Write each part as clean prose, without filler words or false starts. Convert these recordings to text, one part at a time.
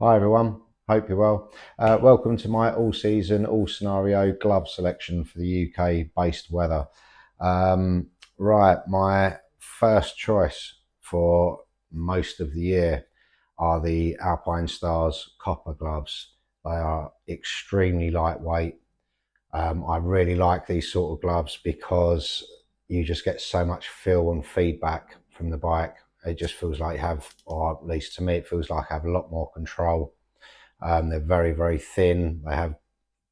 Hi everyone, hope you're well. Welcome to my all-season, all-scenario glove selection for the UK-based weather. Right, my first choice for most of the year are the Alpine Stars copper gloves. They are extremely lightweight. I really like these sort of gloves because you just get so much feel and feedback from the bike. It just feels like you have, or at least to me, it feels like I have a lot more control. They're very, very thin. They have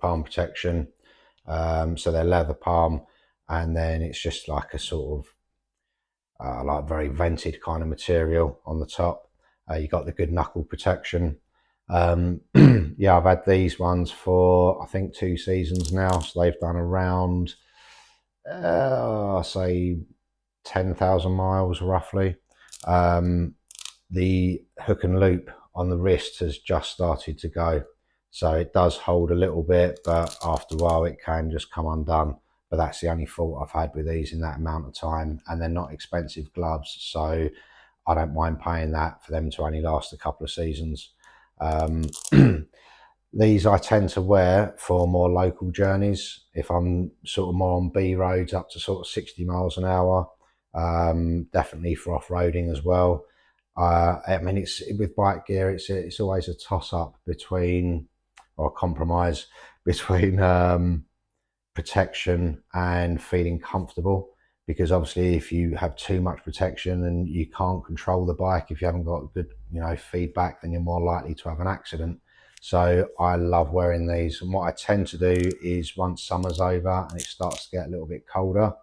palm protection. So they're leather palm. And then it's just like a sort of like very vented kind of material on the top. You got the good knuckle protection. Yeah, I've had these ones for I think 2 seasons now. So they've done around, say, 10,000 miles roughly. The hook and loop on the wrist has just started to go. So it does hold a little bit, but after a while it can just come undone. But that's the only fault I've had with these in that amount of time. And they're not expensive gloves, so I don't mind paying that for them to only last a couple of seasons. These I tend to wear for more local journeys. If I'm sort of more on B roads up to sort of 60 miles an hour, definitely for off-roading as well. I mean, it's with bike gear, it's always a toss up between, or a compromise between protection and feeling comfortable. Because obviously, if you have too much protection and you can't control the bike, if you haven't got good, feedback, then you're more likely to have an accident. So I love wearing these. And what I tend to do is once summer's over and it starts to get a little bit colder,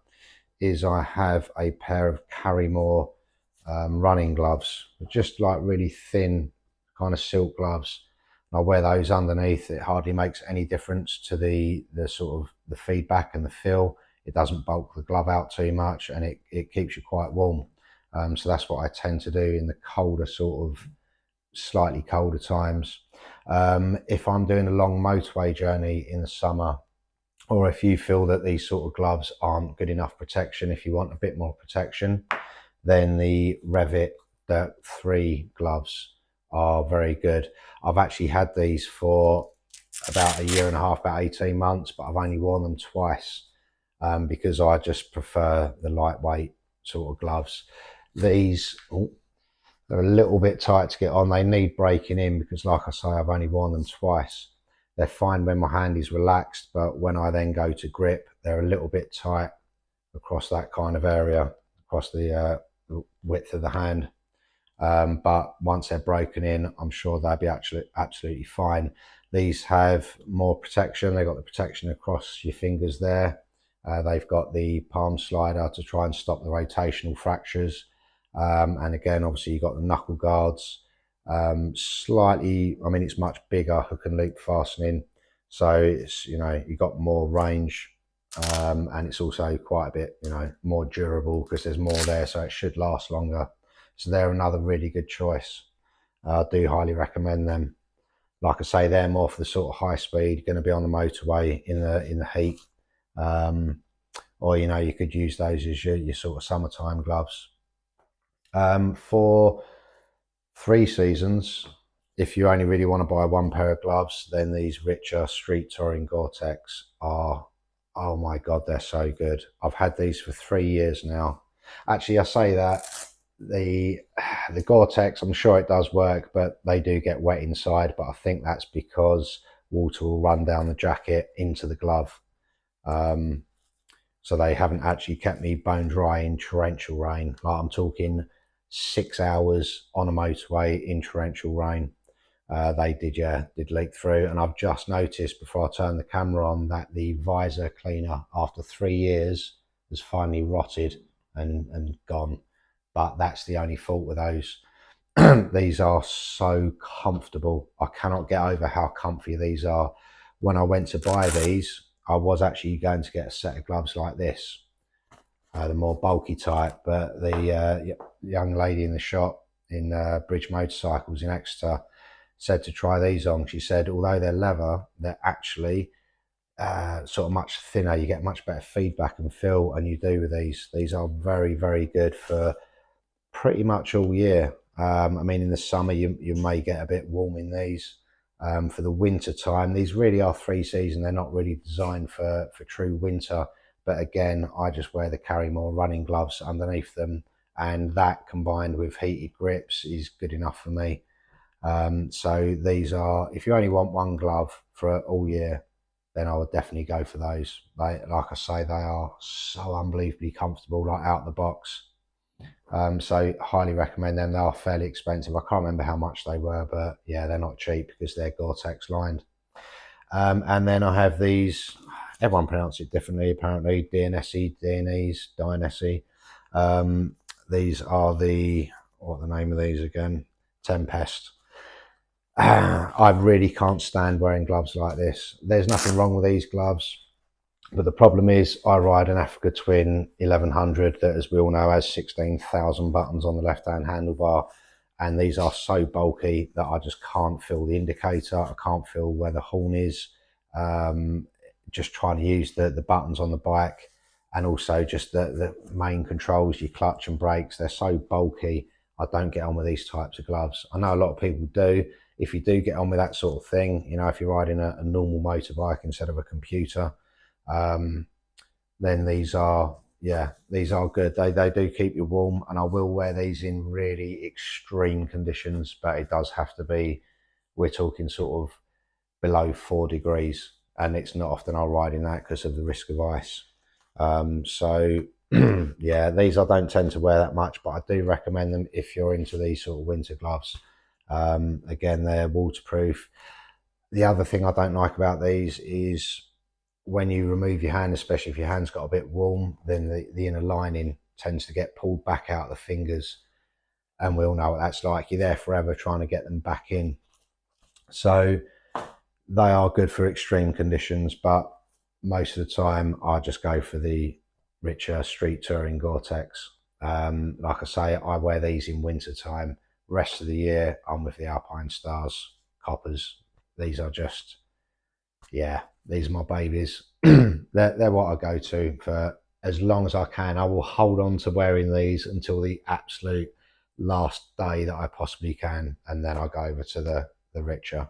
is I have a pair of Carrymore running gloves, just like really thin kind of silk gloves. And I wear those underneath. It hardly makes any difference to the sort of the feedback and the feel. It doesn't bulk the glove out too much, and it keeps you quite warm. So that's what I tend to do in the colder sort of slightly colder times. If I'm doing a long motorway journey in the summer, or if you feel that these sort of gloves aren't good enough protection, if you want a bit more protection, then the Rev-It Dirt 3 gloves are very good. I've actually had these for about a year and a half, about 18 months, but I've only worn them twice because I just prefer the lightweight sort of gloves. These, they're a little bit tight to get on. They need breaking in because, like I say, I've only worn them twice. They're fine when my hand is relaxed, but when I then go to grip, they're a little bit tight across that kind of area, across the width of the hand. But once they're broken in, I'm sure they'll be actually absolutely fine. These have more protection. They've got the protection across your fingers there. They've got the palm slider to try and stop the rotational fractures. And again, obviously, you've got the knuckle guards. Slightly, I mean, it's much bigger hook and loop fastening. So it's, you've got more range. And it's also quite a bit, more durable because there's more there, so it should last longer. So they're another really good choice. I do highly recommend them. Like I say, they're more for the sort of high speed, going to be on the motorway in the heat, or you could use those as your sort of summertime gloves. For 3 seasons, if you only really want to buy one pair of gloves, then these richer street touring gore-tex are, oh my god, they're so good. I've had these for 3 years now. Actually, I say that the gore-tex, I'm sure it does work, but they do get wet inside. But I think that's because water will run down the jacket into the glove. So they haven't actually kept me bone dry in torrential rain. Like, I'm talking 6 hours on a motorway in torrential rain. They did leak through, and I've just noticed before I turned the camera on that the visor cleaner, after 3 years, has finally rotted and gone. But that's the only fault with those. These are so comfortable. I cannot get over how comfy these are. When I went to buy these, I was actually going to get a set of gloves like this, the more bulky type, but the young lady in the shop in Bridge Motorcycles in Exeter said to try these on. She said, although they're leather, they're actually sort of much thinner. You get much better feedback and feel, and you do with these. These are very, very good for pretty much all year. I mean, in the summer, you may get a bit warm in these. For the winter time, these really are three season. They're not really designed for true winter. But again, I just wear the Carrymore running gloves underneath them, and that combined with heated grips is good enough for me. So these are, if you only want one glove for all year, then I would definitely go for those. Like I say, they are so unbelievably comfortable, like out the box. So highly recommend them. They are fairly expensive. I can't remember how much they were, but yeah, they're not cheap because they're gore-tex lined. And then I have these. Everyone pronounces it differently, apparently. DNSE, DNEs, DNSE. These are what are the name of these again? Tempest. I really can't stand wearing gloves like this. There's nothing wrong with these gloves. But the problem is, I ride an Africa Twin 1100 that, as we all know, has 16,000 buttons on the left-hand handlebar. And these are so bulky that I just can't feel the indicator. I can't feel where the horn is. Just trying to use the buttons on the bike, and also just the main controls, your clutch and brakes. They're so bulky. I don't get on with these types of gloves. I know a lot of people do. If you do get on with that sort of thing, you know, if you're riding a normal motorbike instead of a computer, then these are, yeah, these are good. They do keep you warm, and I will wear these in really extreme conditions, but it does have to be, we're talking sort of below 4 degrees, and it's not often I'll ride in that because of the risk of ice. So yeah, these I don't tend to wear that much, but I do recommend them if you're into these sort of winter gloves. Again, they're waterproof. The other thing I don't like about these is when you remove your hand, especially if your hand's got a bit warm, then the inner lining tends to get pulled back out of the fingers. And we all know what that's like. You're there forever trying to get them back in. So they are good for extreme conditions, but most of the time I just go for the richer street touring Gore-Tex. Like I say, I wear these in winter time. Rest of the year, I'm with the Alpine Stars, Coppers. These are just, yeah, these are my babies. They're what I go to for as long as I can. I will hold on to wearing these until the absolute last day that I possibly can, and then I go over to the richer.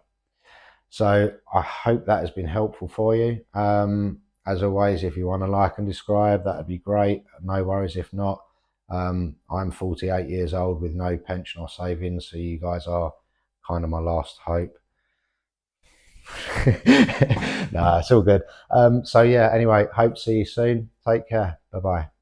So I hope that has been helpful for you. As always, if you want to like and describe, that would be great. No worries if not. I'm 48 years old with no pension or savings, so you guys are kind of my last hope. Nah, it's all good. So yeah, anyway, hope to see you soon. Take care. Bye bye.